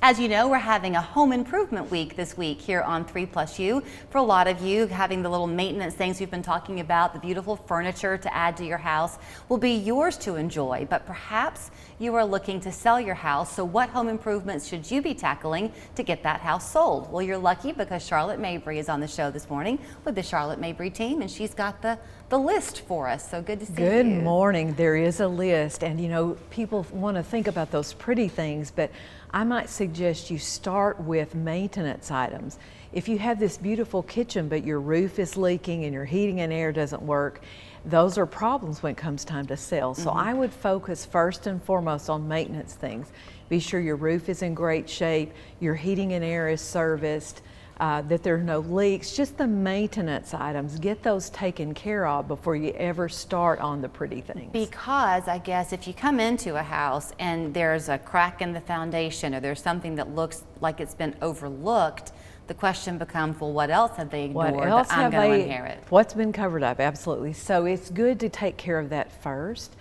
As you know, we're having a home improvement week this week here on 3+U. For a lot of you, having the little maintenance things we've been talking about, the beautiful furniture to add to your house will be yours to enjoy, but perhaps you are looking to sell your house. So what home improvements should you be tackling to get that house sold? Well, you're lucky because Charlotte Mabry is on the show this morning with the Charlotte Mabry team, and she's got the list for us. So good to see you. Good morning. There is a list, and you know, people want to think about those pretty things, but I might suggest you start with maintenance items. If you have this beautiful kitchen but your roof is leaking and your heating and air doesn't work, those are problems when it comes time to sell. So I would focus first and foremost on maintenance things. Be sure your roof is in great shape, your heating and air is serviced, that there are no leaks, just the maintenance items. Get those taken care of before you ever start on the pretty things. Because I guess if you come into a house and there's a crack in the foundation or there's something that looks like it's been overlooked, the question becomes, well, what else have they ignored that I'm going to inherit? What's been covered up? Absolutely. So it's good to take care of that first.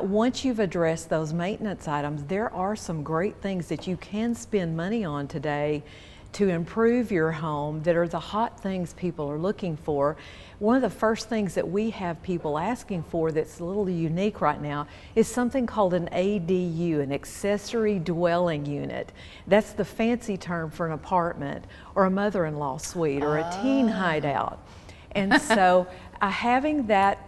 Once you've addressed those maintenance items, there are some great things that you can spend money on today to improve your home that are the hot things people are looking for. One of the first things that we have people asking for that's a little unique right now is something called an ADU, an accessory dwelling unit. That's the fancy term for an apartment or a mother-in-law suite or a teen hideout. And so having that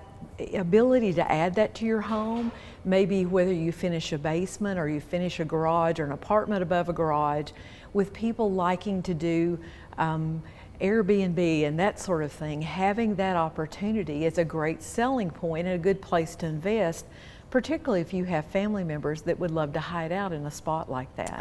ability to add that to your home, maybe whether you finish a basement or you finish a garage or an apartment above a garage, with people liking to do Airbnb and that sort of thing, having that opportunity is a great selling point and a good place to invest, particularly if you have family members that would love to hide out in a spot like that.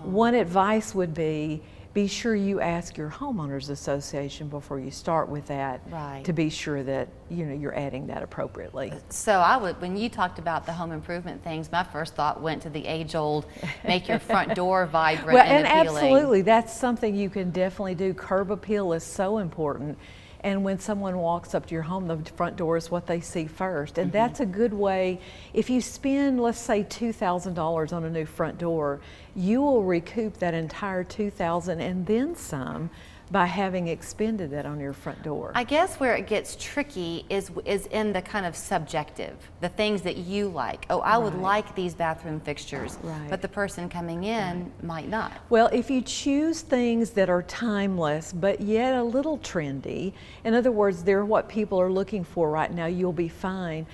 One advice would be sure you ask your homeowners association before you start with that, to be sure that you're adding that appropriately. So when you talked about the home improvement things, my first thought went to the age-old make your front door vibrant and appealing. Absolutely, that's something you can definitely do. Curb appeal is so important. And when someone walks up to your home, the front door is what they see first. And that's a good way. If you spend, let's say, $2,000 on a new front door, you will recoup that entire $2,000 and then some by having expended that on your front door. I guess where it gets tricky is in the kind of subjective, the things that you like. Oh, I would like these bathroom fixtures, but the person coming in might not. Well, if you choose things that are timeless, but yet a little trendy, in other words, they're what people are looking for right now, you'll be fine.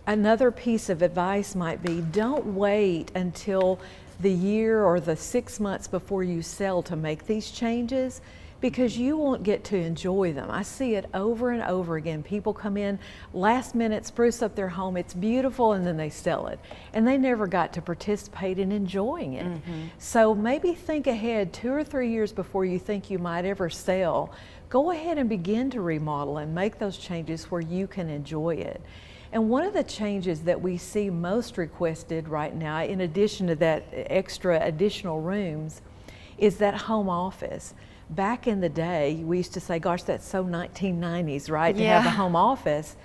Another piece of advice might be, don't wait until the year or the 6 months before you sell to make these changes, because you won't get to enjoy them. I see it over and over again. People come in last minute, spruce up their home, it's beautiful, and then they sell it. And they never got to participate in enjoying it. So maybe think ahead 2 or 3 years before you think you might ever sell. Go ahead and begin to remodel and make those changes where you can enjoy it. And one of the changes that we see most requested right now, in addition to that additional rooms, is that home office. Back in the day, we used to say, gosh, that's so 1990s, right? To have a home office.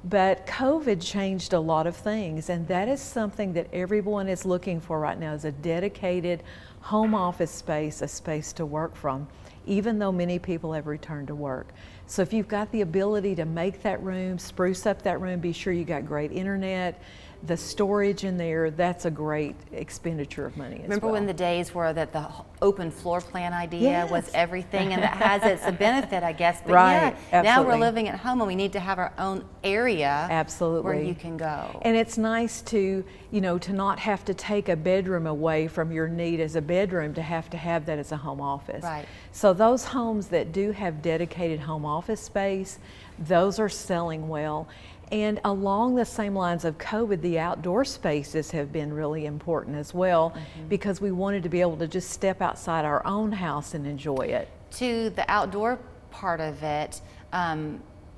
But COVID changed a lot of things, and that is something that everyone is looking for right now, is a dedicated home office space, a space to work from, even though many people have returned to work. So if you've got the ability to make that room, spruce up that room, be sure you got great internet, the storage in there, that's a great expenditure of money as Remember when the days were that the open floor plan idea was everything, and that has its benefit, I guess. But now we're living at home and we need to have our own area where you can go. And it's nice to, to not have to take a bedroom away from your need as a bedroom to have that as a home office. So those homes that do have dedicated home office space, those are selling well. And along the same lines of COVID, the outdoor spaces have been really important as well, because we wanted to be able to just step outside our own house and enjoy it. To the outdoor part of it,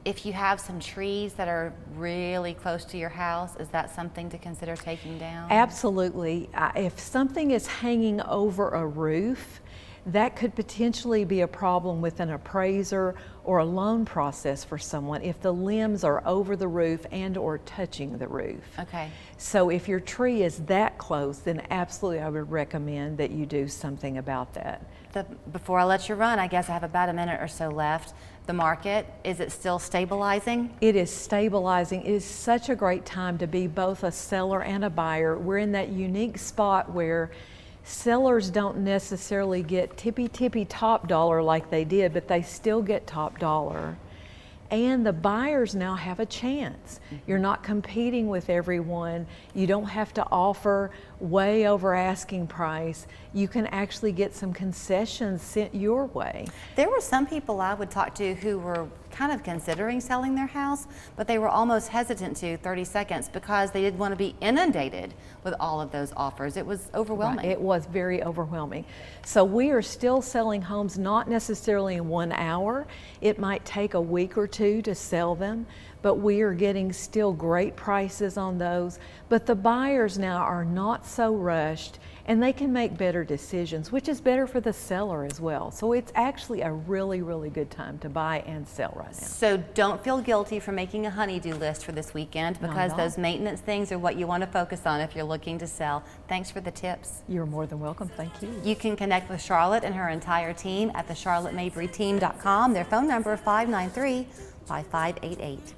if you have some trees that are really close to your house, is that something to consider taking down? Absolutely. If something is hanging over a roof, that could potentially be a problem with an appraiser or a loan process for someone if the limbs are over the roof and or touching the roof. Okay. So if your tree is that close, then absolutely I would recommend that you do something about that. Before I let you run, I guess I have about a minute or so left. The market, is it still stabilizing? It is stabilizing. It is such a great time to be both a seller and a buyer. We're in that unique spot where sellers don't necessarily get tippy top dollar like they did, but they still get top dollar. And the buyers now have a chance. You're not competing with everyone. You don't have to offer way over asking price. You can actually get some concessions sent your way. There were some people I would talk to who were kind of considering selling their house, but they were almost hesitant to 30 seconds because they didn't want to be inundated with all of those offers. It was overwhelming. Right, it was very overwhelming. So we are still selling homes, not necessarily in 1 hour. It might take a week or two to sell them, but we are getting still great prices on those. But the buyers now are not so rushed, and they can make better decisions, which is better for the seller as well. So it's actually a really, really good time to buy and sell right now. So don't feel guilty for making a honey-do list for this weekend, because those maintenance things are what you want to focus on if you're looking to sell. Thanks for the tips. You're more than welcome. Thank you. You can connect with Charlotte and her entire team at thecharlottemabreyteam.com. Their phone number 593-5588.